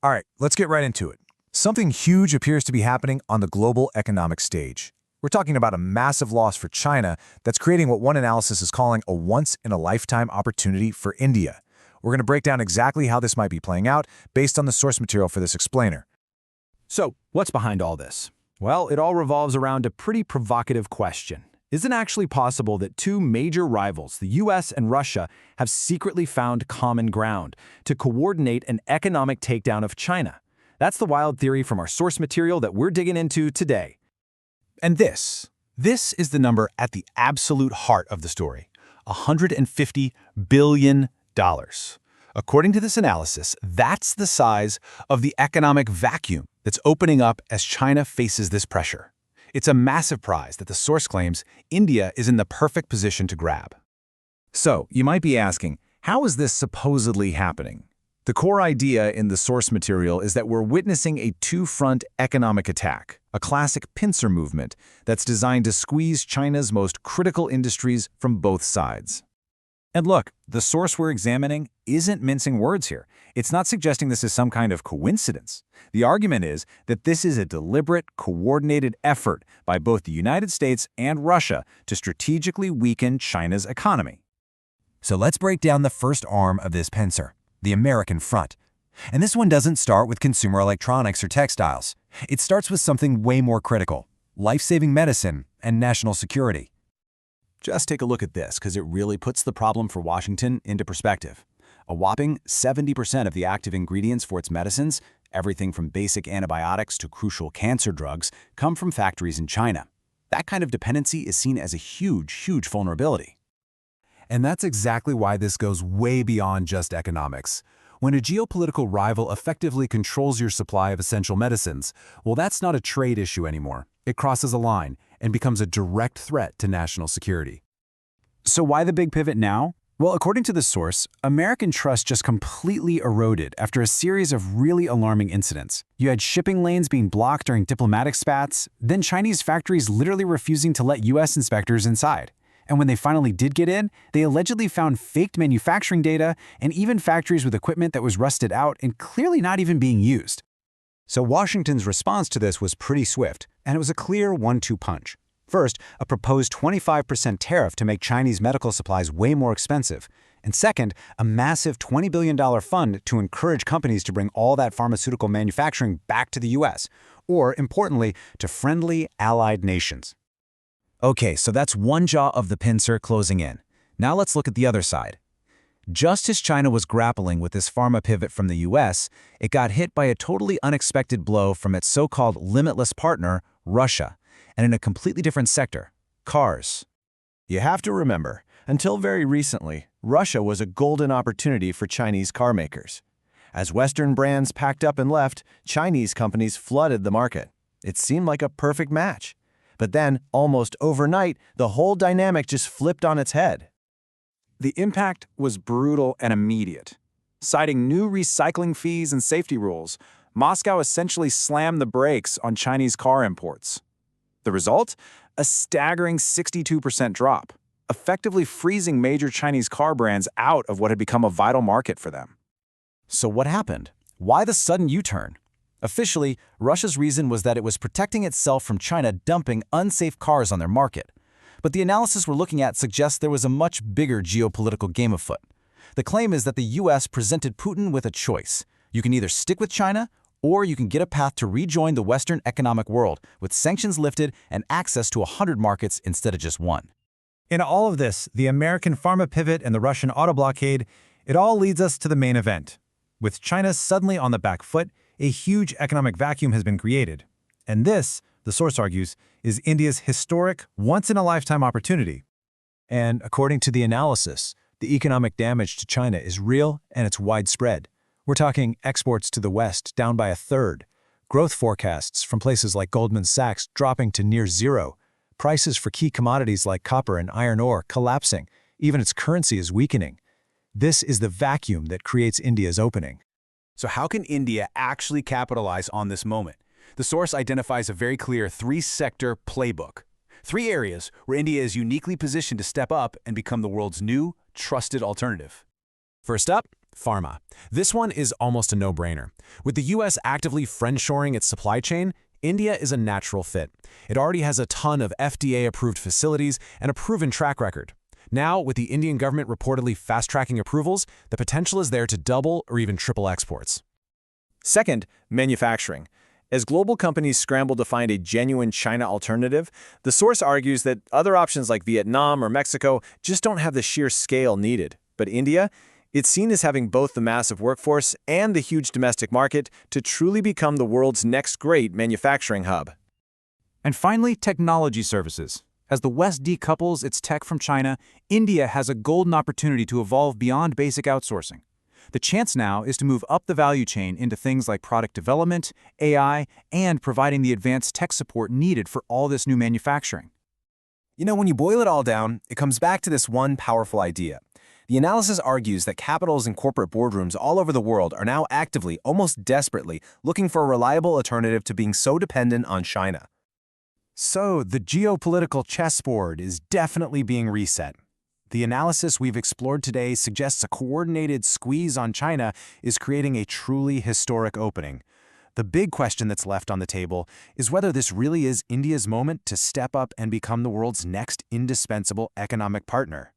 All right, let's get right into it. Something huge appears to be happening on the global economic stage. We're talking about a massive loss for China that's creating what one analysis is calling a once-in-a-lifetime opportunity for India. We're going to break down exactly how this might be playing out based on the source material for this explainer. So, what's behind all this? Well, it all revolves around a pretty provocative question. Is it actually possible that two major rivals, the US and Russia, have secretly found common ground to coordinate an economic takedown of China? That's the wild theory from our source material that we're digging into today. And this is the number at the absolute heart of the story, $150 billion. According to this analysis, that's the size of the economic vacuum that's opening up as China faces this pressure. It's a massive prize that the source claims India is in the perfect position to grab. So, you might be asking, how is this supposedly happening? The core idea in the source material is that we're witnessing a two-front economic attack, a classic pincer movement that's designed to squeeze China's most critical industries from both sides. And look, the source we're examining isn't mincing words here. It's not suggesting this is some kind of coincidence. The argument is that this is a deliberate, coordinated effort by both the United States and Russia to strategically weaken China's economy. So let's break down the first arm of this pincer, the American front. And this one doesn't start with consumer electronics or textiles. It starts with something way more critical: life-saving medicine and national security. Just take a look at this, because it really puts the problem for Washington into perspective. A whopping 70% of the active ingredients for its medicines, everything from basic antibiotics to crucial cancer drugs, come from factories in China. That kind of dependency is seen as a huge vulnerability. And that's exactly why this goes way beyond just economics. When a geopolitical rival effectively controls your supply of essential medicines, well, that's not a trade issue anymore. It crosses a line and becomes a direct threat to national security. So why the big pivot now? Well, according to the source, American trust just completely eroded after a series of really alarming incidents. You had shipping lanes being blocked during diplomatic spats, then Chinese factories literally refusing to let US inspectors inside. And when they finally did get in, they allegedly found faked manufacturing data and even factories with equipment that was rusted out and clearly not even being used. So Washington's response to this was pretty swift, and it was a clear 1-2 punch. First, a proposed 25% tariff to make Chinese medical supplies way more expensive. And second, a massive $20 billion fund to encourage companies to bring all that pharmaceutical manufacturing back to the US, or, importantly, to friendly, allied nations. Okay, so that's one jaw of the pincer closing in. Now let's look at the other side. Just as China was grappling with this pharma pivot from the US, it got hit by a totally unexpected blow from its so-called limitless partner, Russia, and in a completely different sector, cars. You have to remember, until very recently, Russia was a golden opportunity for Chinese car makers. As Western brands packed up and left, Chinese companies flooded the market. It seemed like a perfect match. But then, almost overnight, the whole dynamic just flipped on its head. The impact was brutal and immediate. Citing new recycling fees and safety rules, Moscow essentially slammed the brakes on Chinese car imports. The result? A staggering 62% drop, effectively freezing major Chinese car brands out of what had become a vital market for them. So what happened? Why the sudden U-turn? Officially, Russia's reason was that it was protecting itself from China dumping unsafe cars on their market. But the analysis we're looking at suggests there was a much bigger geopolitical game afoot. The claim is that the US presented Putin with a choice. You can either stick with China, or you can get a path to rejoin the Western economic world with sanctions lifted and access to 100 markets instead of just one. In all of this, the American pharma pivot and the Russian auto blockade, it all leads us to the main event. With China suddenly on the back foot, a huge economic vacuum has been created. And this, the source argues, is India's historic, once-in-a-lifetime opportunity. And according to the analysis, the economic damage to China is real and it's widespread. We're talking exports to the West down by 1/3, growth forecasts from places like Goldman Sachs dropping to near zero, prices for key commodities like copper and iron ore collapsing, even its currency is weakening. This is the vacuum that creates India's opening. So how can India actually capitalize on this moment? The source identifies a very clear 3-sector playbook. 3 areas where India is uniquely positioned to step up and become the world's new, trusted alternative. First up, Pharma. This one is almost a no-brainer. With the US actively friendshoring its supply chain, India is a natural fit. It already has a ton of FDA-approved facilities and a proven track record. Now, with the Indian government reportedly fast-tracking approvals, the potential is there to double or even triple exports. Second, manufacturing. As global companies scramble to find a genuine China alternative, the source argues that other options like Vietnam or Mexico just don't have the sheer scale needed. But India? It's seen as having both the massive workforce and the huge domestic market to truly become the world's next great manufacturing hub. And finally, technology services. As the West decouples its tech from China, India has a golden opportunity to evolve beyond basic outsourcing. The chance now is to move up the value chain into things like product development, AI, and providing the advanced tech support needed for all this new manufacturing. You know, when you boil it all down, it comes back to this one powerful idea. The analysis argues that capitals and corporate boardrooms all over the world are now actively, almost desperately, looking for a reliable alternative to being so dependent on China. So, the geopolitical chessboard is definitely being reset. The analysis we've explored today suggests a coordinated squeeze on China is creating a truly historic opening. The big question that's left on the table is whether this really is India's moment to step up and become the world's next indispensable economic partner.